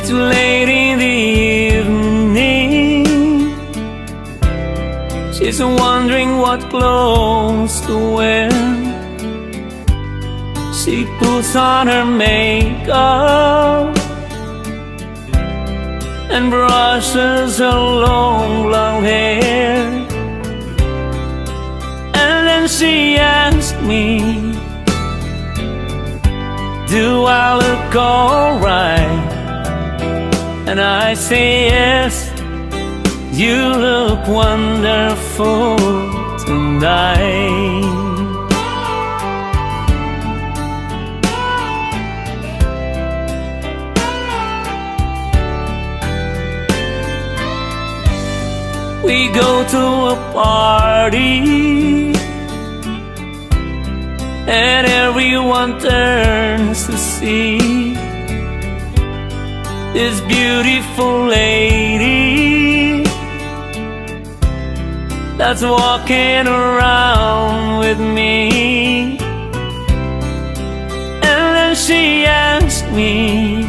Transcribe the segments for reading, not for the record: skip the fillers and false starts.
too late in the evening. She's wondering what clothes to wear. She puts on her makeup and brushes her long blonde hair. And then she asks me, do I look alright? And I say yes, you look wonderful tonight. We go to a party and everyone turns to see this beautiful lady that's walking around with me. And then she asks me,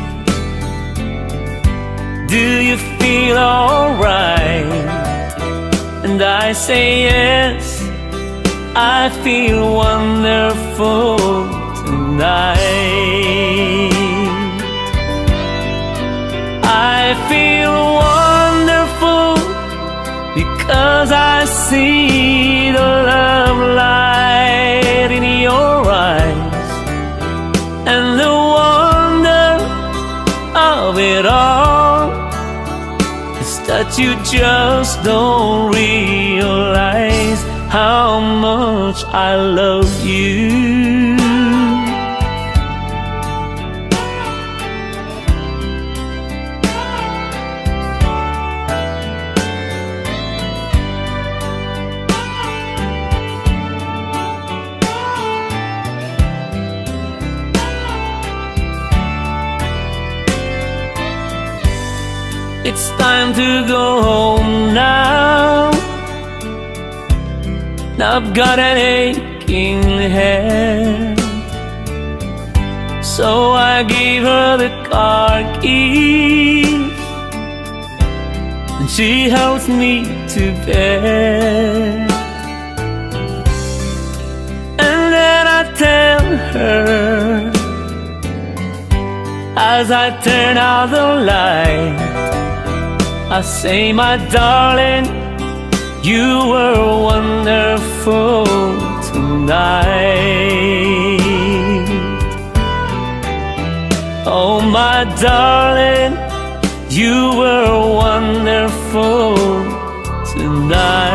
do you feel alright? And I say yes, I feel wonderful tonight. I feel wonderful because I see the love light in your eyes, and the wonder of it all is that you just don't realize how much I love you. It's time to go home now. I've got an aching head, so I gave her the car keys and she helps me to bed. And then I tell her, as I turn out the light, I say, my darling, you were wonderful tonight. Oh, my darling, you were wonderful tonight.